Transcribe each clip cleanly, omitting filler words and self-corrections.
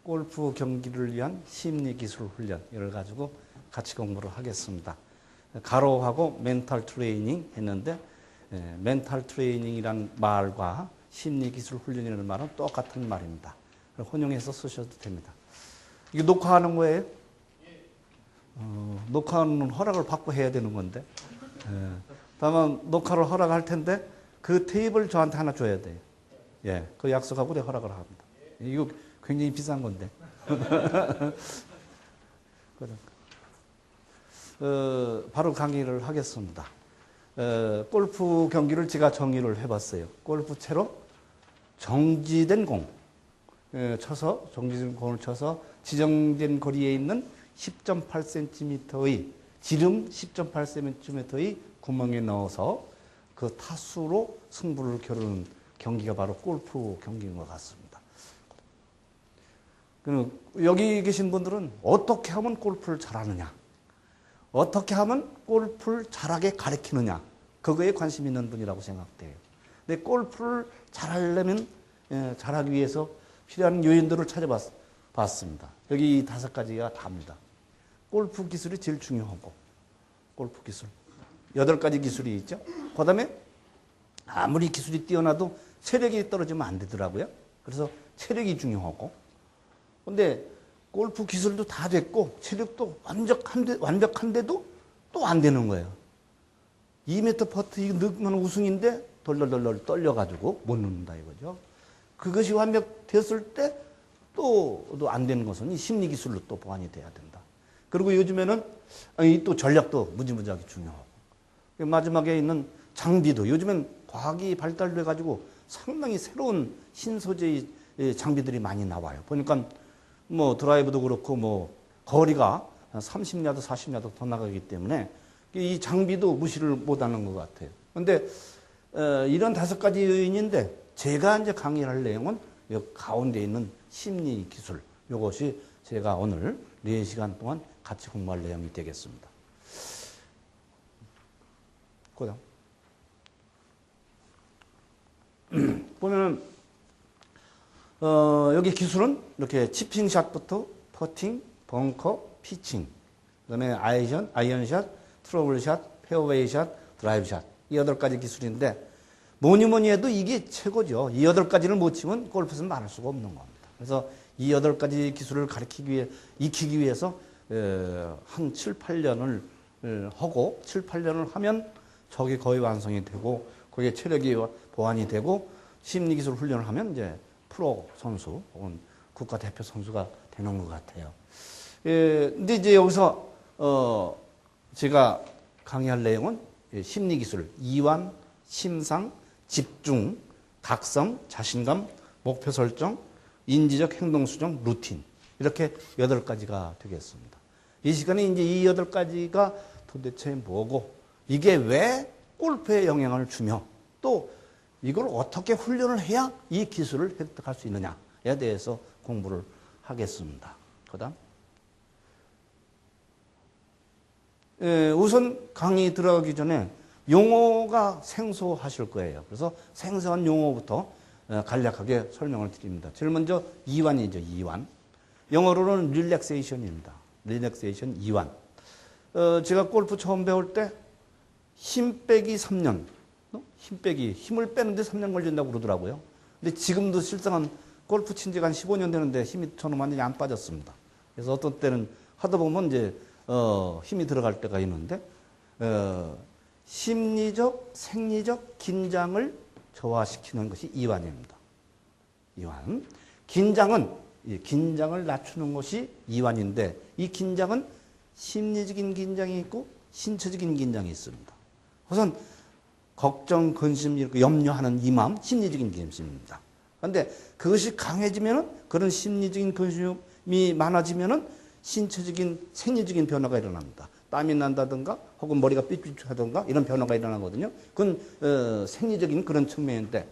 골프 경기를 위한 심리기술 훈련 이걸 가지고 같이 공부를 하겠습니다. 가로하고 멘탈 트레이닝 했는데 멘탈 트레이닝이란 말과 심리기술 훈련이라는 말은 똑같은 말입니다. 혼용해서 쓰셔도 됩니다. 이게 녹화하는 거예요? 녹화는 허락을 받고 해야 되는 건데 다만 녹화를 허락할 텐데 그 테이블 저한테 하나 줘야 돼요. 예, 그 약속하고 내가 허락을 합니다. 이거 굉장히 비싼 건데. 바로 강의를 하겠습니다. 골프 경기를 제가 정의를 해봤어요. 골프채로 정지된 공 쳐서 정지된 공을 쳐서 지정된 거리에 있는 10.8cm의 지름 10.8cm의 구멍에 넣어서 그 타수로 승부를 겨루는 경기가 바로 골프 경기인 것 같습니다. 여기 계신 분들은 어떻게 하면 골프를 잘하느냐, 어떻게 하면 골프를 잘하게 가르치느냐, 그거에 관심 있는 분이라고 생각돼요. 근데 골프를 잘하려면 잘하기 위해서 필요한 요인들을 찾아봤습니다. 여기 5가지가 답니다. 골프 기술이 제일 중요하고, 골프 기술 8가지 기술이 있죠. 그 다음에 아무리 기술이 뛰어나도 체력이 떨어지면 안 되더라고요. 그래서 체력이 중요하고, 근데 골프 기술도 다 됐고 체력도 완벽한데도 또 안 되는 거예요. 2m 퍼트 이거 넣으면 우승인데 덜덜덜 떨려가지고 못 넣는다 이거죠. 그것이 완벽됐을 때 또 안 되는 것은 이 심리 기술로 또 보완이 돼야 된다. 그리고 요즘에는 또 전략도 무지무지하게 중요하고, 마지막에 있는 장비도 요즘엔 과학이 발달돼 가지고 상당히 새로운 신소재의 장비들이 많이 나와요. 보니까 뭐 드라이브도 그렇고 뭐 거리가 30야드, 40야드 더 나가기 때문에 이 장비도 무시를 못하는 것 같아요. 그런데 이런 5가지 요인인데 제가 이제 강의할 내용은 이 가운데 있는 심리 기술, 이것이 제가 오늘 4시간 동안 같이 공부할 내용이 되겠습니다. 그다음 보면은 여기 기술은 이렇게 치핑샷부터 퍼팅, 벙커, 피칭, 그 다음에 아이언샷, 트러블샷, 페어웨이샷, 드라이브샷, 이 8가지 기술인데 뭐니 해도 이게 최고죠. 이 8가지를 못 치면 골프에서는 말할 수가 없는 겁니다. 그래서 이 8가지 기술을 익히기 위해서 한 7, 8년을 하고 7, 8년을 하면 저게 거의 완성이 되고 거기에 체력이 보완이 되고 심리기술 훈련을 하면 이제 프로 선수 혹은 국가대표 선수가 되는 것 같아요. 근데 이제 여기서 제가 강의할 내용은 심리기술, 이완, 심상, 집중, 각성, 자신감, 목표 설정, 인지적 행동 수정, 루틴, 이렇게 8가지가 되겠습니다. 이 시간에 이제 이 8가지가 도대체 뭐고, 이게 왜 골프에 영향을 주며 또 이걸 어떻게 훈련을 해야 이 기술을 획득할 수 있느냐에 대해서 공부를 하겠습니다. 그다음 우선 강의 들어가기 전에 용어가 생소하실 거예요. 그래서 생소한 용어부터 간략하게 설명을 드립니다. 제일 먼저 이완이죠. 이완. 영어로는 릴렉세이션입니다. 릴렉세이션 이완. 제가 골프 처음 배울 때 힘 빼기 3년, 힘을 빼는데 3년 걸린다고 그러더라고요. 근데 지금도 실상은 골프 친 지가 한 15년 되는데 힘이 저는 완전히 안 빠졌습니다. 그래서 어떤 때는 하다 보면 이제 힘이 들어갈 때가 있는데 심리적, 생리적 긴장을 저하시키는 것이 이완입니다. 이완. 긴장을 낮추는 것이 이완인데 이 긴장은 심리적인 긴장이 있고 신체적인 긴장이 있습니다. 우선 걱정, 근심, 이렇게 염려하는 이 마음, 심리적인 근심입니다. 그런데 그것이 강해지면은 그런 심리적인 근심이 많아지면은 신체적인, 생리적인 변화가 일어납니다. 땀이 난다든가 혹은 머리가 삐삐하든가 이런 변화가 일어나거든요. 그건 생리적인 그런 측면인데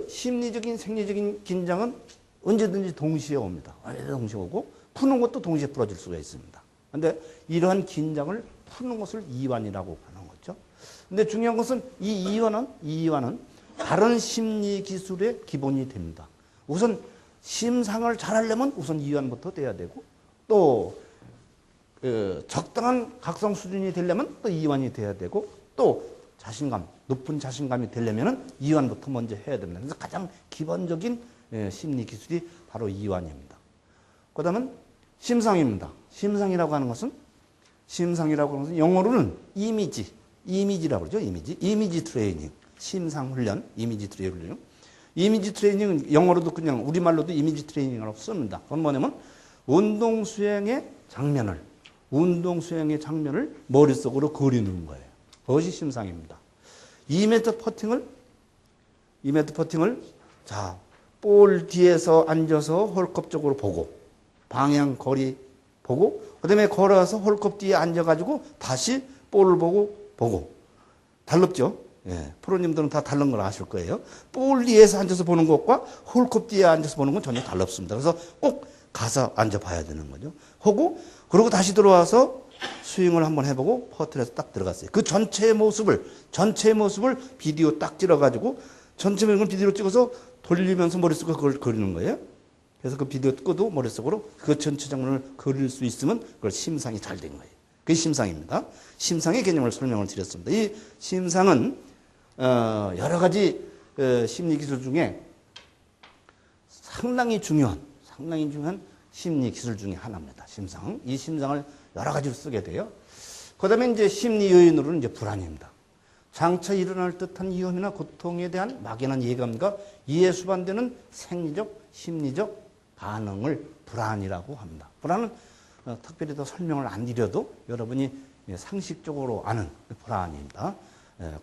심리적인 생리적인 긴장은 언제든지 동시에 옵니다. 언제든지 동시에 오고 푸는 것도 동시에 풀어질 수가 있습니다. 그런데 이러한 긴장을 푸는 것을 이완이라고 하는 거죠. 근데 중요한 것은 이 이완은 다른 심리 기술의 기본이 됩니다. 우선 심상을 잘하려면 우선 이완부터 돼야 되고 또 적당한 각성 수준이 되려면 또 이완이 돼야 되고 또 자신감, 높은 자신감이 되려면 이완부터 먼저 해야 됩니다. 그래서 가장 기본적인 심리 기술이 바로 이완입니다. 그 다음은 심상입니다. 심상이라고 하는 것은 영어로는 이미지라고 그러죠. 이미지 트레이닝, 심상 훈련, 이미지 트레이닝. 이미지 트레이닝은 영어로도 그냥 우리말로도 이미지 트레이닝이라고 씁니다. 그건 뭐냐면 운동 수행의 장면을 머릿속으로 그리는 거예요. 그것이 심상입니다. 2m 퍼팅을 자, 볼 뒤에서 앉아서 홀컵 쪽으로 보고 방향 거리 보고 그다음에 걸어서 홀컵 뒤에 앉아가지고 다시 볼을 보고 달랐죠? 예, 프로님들은 다 다른 걸 아실 거예요. 볼 뒤에서 앉아서 보는 것과 홀컵 뒤에 앉아서 보는 건 전혀 달랐습니다. 그래서 꼭 가서 앉아봐야 되는 거죠. 하고 그러고 다시 들어와서 스윙을 한번 해보고 퍼트에서 딱 들어갔어요. 그 전체의 모습을 비디오 딱 찍어가지고 전체 모습을 비디오로 찍어서 돌리면서 머릿속에 그걸 그리는 거예요. 그래서 그 비디오 끄도 머릿속으로 그 전체 장면을 그릴 수 있으면 그걸 심상이 잘 된 거예요. 그게 심상입니다. 심상의 개념을 설명을 드렸습니다. 이 심상은 여러 가지 심리 기술 중에 상당히 중요한 심리 기술 중에 하나입니다. 심상. 이 심상을 여러 가지로 쓰게 돼요. 그 다음에 이제 심리 요인으로는 이제 불안입니다. 장차 일어날 듯한 위험이나 고통에 대한 막연한 예감과 이해 수반되는 생리적, 심리적 반응을 불안이라고 합니다. 불안은 특별히 더 설명을 안 드려도 여러분이 상식적으로 아는 불안입니다.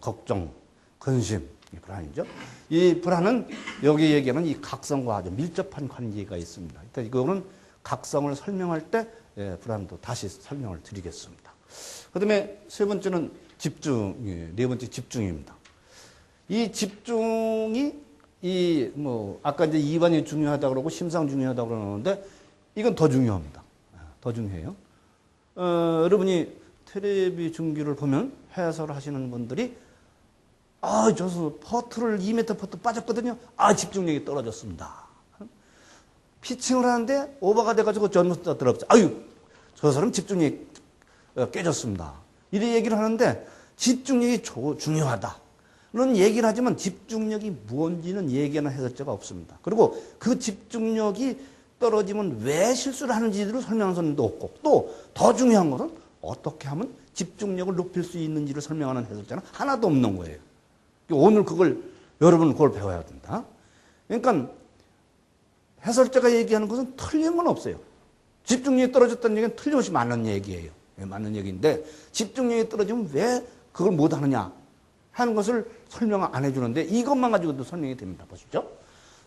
걱정, 근심, 불안이죠. 이 불안은 여기 얘기하는 이 각성과 아주 밀접한 관계가 있습니다. 일단 이거는 각성을 설명할 때 불안도 다시 설명을 드리겠습니다. 그 다음에 세 번째는 네 번째 집중입니다. 이 집중이 아까 이제 이완이 중요하다고 그러고 심상 중요하다고 그러는데 이건 더 중요합니다. 더 중요해요. 여러분이 텔레비 중계를 보면 해설을 하시는 분들이 저 퍼트를 2m 퍼트 빠졌거든요. 집중력이 떨어졌습니다. 피칭을 하는데 오버가 돼가지고 전부터 들어봤죠. 저 사람 집중력이 깨졌습니다. 이런 얘기를 하는데 집중력이 중요하다. 는 얘기를 하지만 집중력이 뭔지는 얘기하는 해설자가 없습니다. 그리고 그 집중력이 떨어지면 왜 실수를 하는지를 설명하는 사람도 없고 또 더 중요한 것은 어떻게 하면 집중력을 높일 수 있는지를 설명하는 해설자는 하나도 없는 거예요. 오늘 여러분 그걸 배워야 된다. 그러니까 해설자가 얘기하는 것은 틀린 건 없어요. 집중력이 떨어졌다는 얘기는 틀림없이 맞는 얘기예요. 맞는 얘기인데 집중력이 떨어지면 왜 그걸 못하느냐 하는 것을 설명 안 해주는데 이것만 가지고도 설명이 됩니다. 보시죠.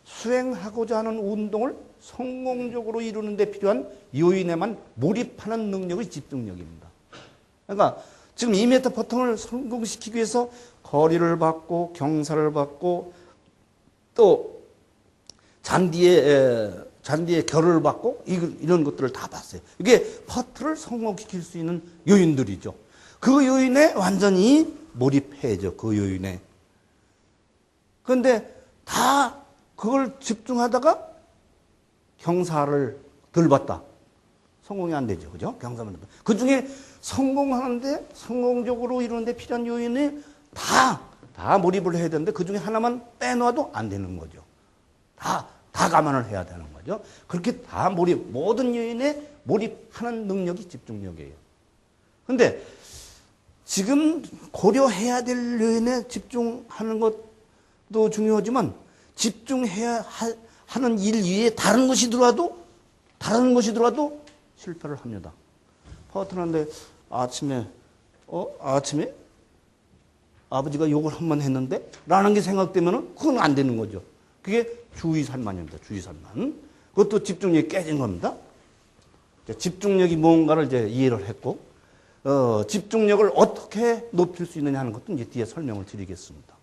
수행하고자 하는 운동을 성공적으로 이루는 데 필요한 요인에만 몰입하는 능력이 집중력입니다. 그러니까 지금 2m 퍼팅을 성공시키기 위해서 거리를 받고 경사를 받고 또 잔디에 결을 받고 이런 것들을 다 봤어요. 이게 퍼트를 성공시킬 수 있는 요인들이죠. 그 요인에 완전히 몰입해야죠. 그 요인에. 그런데 다 그걸 집중하다가 경사를 덜 봤다. 성공이 안 되죠. 그죠? 경사만. 그 중에 성공하는데, 성공적으로 이루는데 필요한 요인에 다 몰입을 해야 되는데 그 중에 하나만 빼놔도 안 되는 거죠. 다 감안을 해야 되는 거죠. 그렇게 다 모든 요인에 몰입하는 능력이 집중력이에요. 근데 지금 고려해야 될 요인에 집중하는 것도 중요하지만 집중해야 하는 일 위에 다른 것이 들어와도 실패를 합니다. 퍼트하는데 아침에 아버지가 욕을 한 번 했는데 라는 게 생각되면 그건 안 되는 거죠. 그게 주의산만입니다. 주의산만. 그것도 집중력이 깨진 겁니다. 집중력이 뭔가를 이제 이해를 했고 집중력을 어떻게 높일 수 있느냐 하는 것도 이제 뒤에 설명을 드리겠습니다.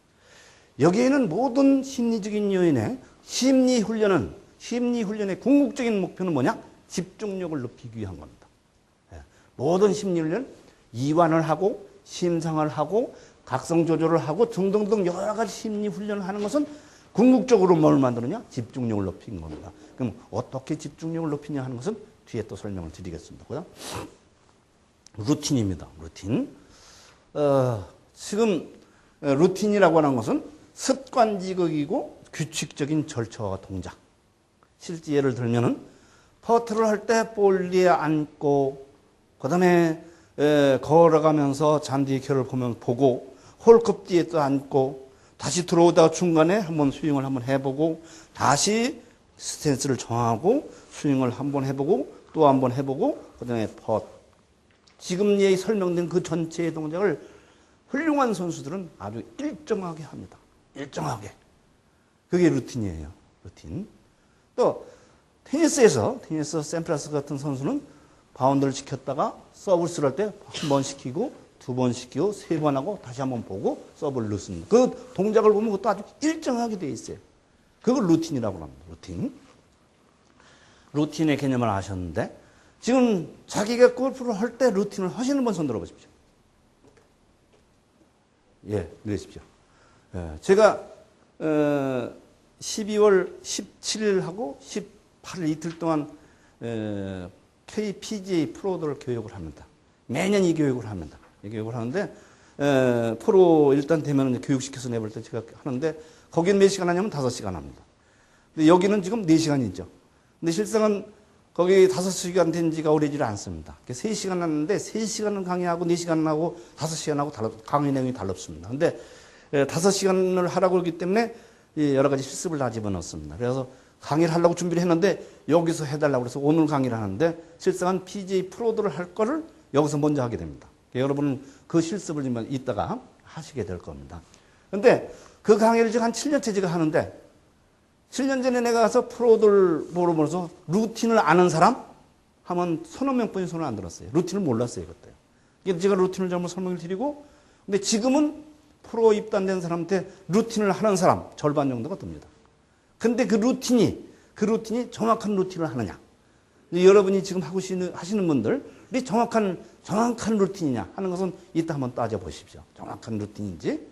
여기에는 모든 심리적인 요인의 심리훈련의 궁극적인 목표는 뭐냐? 집중력을 높이기 위한 겁니다. 모든 심리훈련, 이완을 하고, 심상을 하고, 각성 조절을 하고 등등등 여러 가지 심리훈련을 하는 것은 궁극적으로 뭘 만드느냐? 집중력을 높이는 겁니다. 그럼 어떻게 집중력을 높이냐 하는 것은 뒤에 또 설명을 드리겠습니다. 루틴입니다. 루틴. 지금 루틴이라고 하는 것은 습관지극이고 규칙적인 절차와 동작. 실제 예를 들면은 퍼트를 할 때 볼리에 앉고 그다음에 걸어가면서 잔디 결을 보고 홀컵 뒤에 또 앉고 다시 들어오다가 중간에 한번 스윙을 한번 해보고 다시 스탠스를 정하고 스윙을 한번 해보고 또 한번 해보고 그다음에 퍼트. 지금 설명된 그 전체의 동작을 훌륭한 선수들은 아주 일정하게 합니다. 일정하게. 그게 루틴이에요. 루틴. 또 테니스 샘프라스 같은 선수는 바운드를 지켰다가 서브를 할 때 한 번 시키고 두 번 시키고 세 번 하고 다시 한번 보고 서브를 넣습니다. 그 동작을 보면 그것도 아주 일정하게 돼 있어요. 그걸 루틴이라고 합니다. 루틴. 루틴의 개념을 아셨는데 지금 자기가 골프를 할 때 루틴을 하시는 분 손 들어보십시오. 예, 그러십시오. 제가 12월 17일하고 18일 이틀 동안 KPGA 프로들 교육을 합니다. 매년 이 교육을 합니다. 이 교육을 하는데 프로 일단 되면 교육시켜서 내볼 때 제가 하는데 거기는 몇 시간 하냐면 5시간 합니다. 근데 여기는 지금 4시간이죠. 근데 실상은 거기 5시간 된 지가 오래지를 않습니다. 3시간 하는데 3시간은 강의하고 4시간 하고 5시간 하고 강의 내용이 달랐습니다. 근데 5시간을 하라고 그러기 때문에 여러 가지 실습을 다 집어넣습니다. 그래서 강의를 하려고 준비를 했는데 여기서 해달라고 그래서 오늘 강의를 하는데 실상은 PGA 프로들을 할 거를 여기서 먼저 하게 됩니다. 여러분은 그 실습을 이따가 하시게 될 겁니다. 근데 그 강의를 지금 한 7년째 제가 하는데 7년 전에 내가 가서 프로들 보러 보면서 루틴을 아는 사람 하면 서너 명뿐이 손을 안 들었어요. 루틴을 몰랐어요, 그때. 그래서 제가 루틴을 잘못 설명을 드리고 근데 지금은 프로 입단된 사람한테 루틴을 하는 사람 절반 정도가 듭니다. 근데 그 루틴이 정확한 루틴을 하느냐. 여러분이 지금 하시는 분들이 정확한 루틴이냐 하는 것은 이따 한번 따져보십시오. 정확한 루틴인지.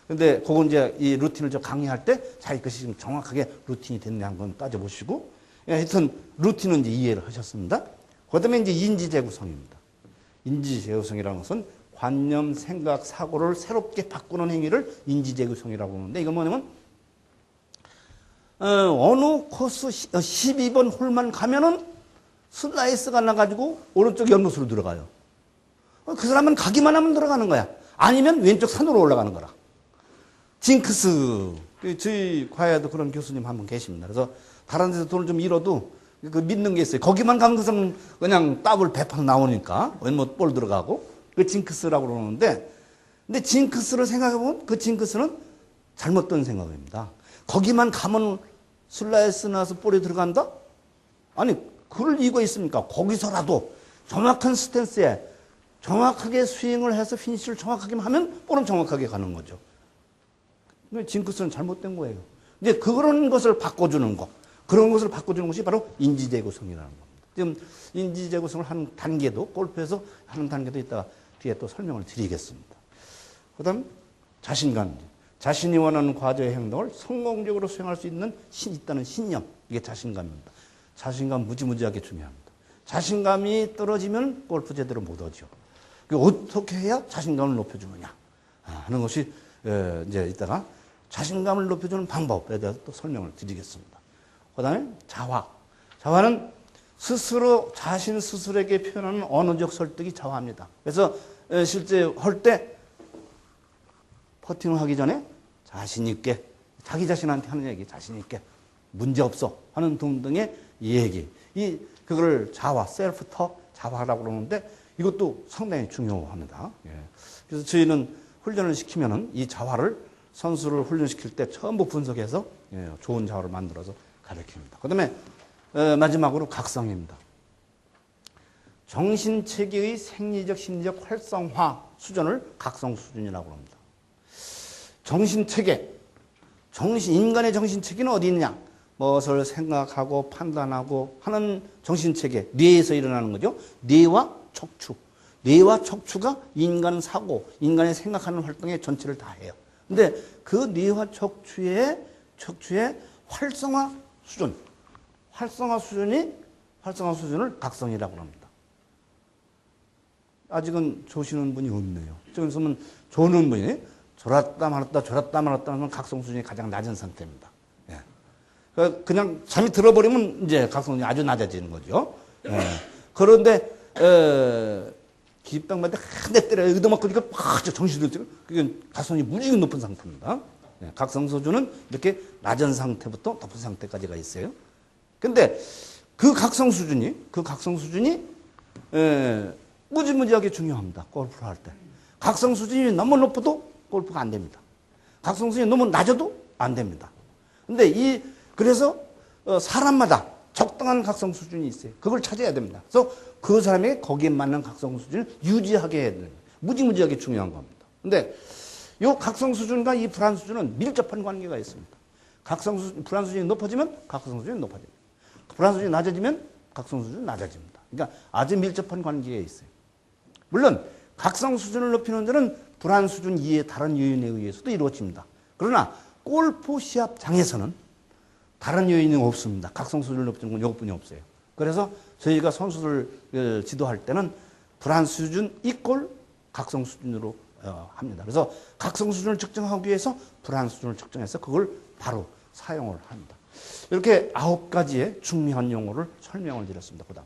근데 그건 이제 이 루틴을 저 강의할 때 자기 것이 지금 정확하게 루틴이 됐냐 한번 따져보시고. 하여튼 루틴은 이제 이해를 하셨습니다. 그 다음에 이제 인지재구성입니다. 인지재구성이라는 것은 관념, 생각, 사고를 새롭게 바꾸는 행위를 인지재구성이라고 하는데 이건 뭐냐면 어느 코스 12번 홀만 가면은 슬라이스가 나가지고 오른쪽 연못으로 들어가요. 그 사람은 가기만 하면 들어가는 거야. 아니면 왼쪽 산으로 올라가는 거라. 징크스. 저희 과외도 그런 교수님 한 분 계십니다. 그래서 다른 데서 돈을 좀 잃어도 그 믿는 게 있어요. 거기만 가면 그 사람은 그냥 더블 배판 나오니까 왼못 볼 들어가고 그 징크스라고 그러는데 근데 징크스를 생각해보면 그 징크스는 잘못된 생각입니다. 거기만 가면 슬라이스 나서 볼이 들어간다? 아니 그럴 이유가 있습니까? 거기서라도 정확한 스탠스에 정확하게 스윙을 해서 피니쉬를 정확하게 하면 볼은 정확하게 가는 거죠. 근데 징크스는 잘못된 거예요. 이제 그런 것을 바꿔주는 거, 그런 것을 바꿔주는 것이 바로 인지재구성이라는 겁니다. 지금 인지재구성을 하는 단계도 골프에서 하는 단계도 이따가 뒤에 또 설명을 드리겠습니다. 그다음 자신감, 자신이 원하는 과제의 행동을 성공적으로 수행할 수 있다는 신념, 이게 자신감입니다. 자신감 무지무지하게 중요합니다. 자신감이 떨어지면 골프 제대로 못 하죠. 어떻게 해야 자신감을 높여주느냐 하는 것이 이제 이따가 자신감을 높여주는 방법에 대해서 또 설명을 드리겠습니다. 그 다음에 자화. 자화는 자신 스스로에게 표현하는 언어적 설득이 자화입니다. 그래서 실제 할 때 퍼팅을 하기 전에 자신 있게 자기 자신한테 하는 얘기, 자신 있게 문제 없어 하는 등등의 얘기. 그걸 자화, 셀프터 자화라고 그러는데 이것도 상당히 중요합니다. 그래서 저희는 훈련을 시키면은 이 자화를 선수를 훈련시킬 때 전부 분석해서 좋은 자화를 만들어서 가르칩니다. 그 다음에 마지막으로 각성입니다. 정신체계의 생리적, 심리적 활성화 수준을 각성 수준이라고 합니다. 정신체계, 인간의 정신체계는 어디 있느냐? 무엇을 생각하고 판단하고 하는 정신체계, 뇌에서 일어나는 거죠. 뇌와 척추. 뇌와 척추가 인간 사고, 인간의 생각하는 활동의 전체를 다 해요. 근데 그 뇌와 척추의 활성화 수준을 각성이라고 합니다. 아직은 조시는 분이 없네요. 지금 조는 분이 졸았다 말았다 하면 각성 수준이 가장 낮은 상태입니다. 예. 그냥 잠이 들어버리면 이제 각성 수준이 아주 낮아지는 거죠. 예. 그런데 기입당반대 한 대 때려 의도맞고 니까 막 정신이 들죠. 그게 각성이 무지개 높은 상태입니다. 예. 각성 수준은 이렇게 낮은 상태부터 높은 상태까지가 있어요. 근데 그 각성 수준이 무지무지하게 중요합니다. 골프를 할 때. 각성 수준이 너무 높아도 골프가 안 됩니다. 각성 수준이 너무 낮아도 안 됩니다. 근데 그래서 사람마다 적당한 각성 수준이 있어요. 그걸 찾아야 됩니다. 그래서 그 사람에게 거기에 맞는 각성 수준을 유지하게 해야 됩니다. 무지무지하게 중요한 겁니다. 근데 이 각성 수준과 이 불안 수준은 밀접한 관계가 있습니다. 불안 수준이 높아지면 각성 수준이 높아집니다. 불안 수준이 낮아지면 각성 수준이 낮아집니다. 그러니까 아주 밀접한 관계에 있어요. 물론 각성 수준을 높이는 데는 불안 수준 이외의 다른 요인에 의해서도 이루어집니다. 그러나 골프 시합장에서는 다른 요인이 없습니다. 각성 수준을 높이는 건 이것뿐이 없어요. 그래서 저희가 선수들 지도할 때는 불안 수준 이꼴 각성 수준으로 합니다. 그래서 각성 수준을 측정하기 위해서 불안 수준을 측정해서 그걸 바로 사용을 합니다. 이렇게 9가지의 중요한 용어를 설명을 드렸습니다. 그다음.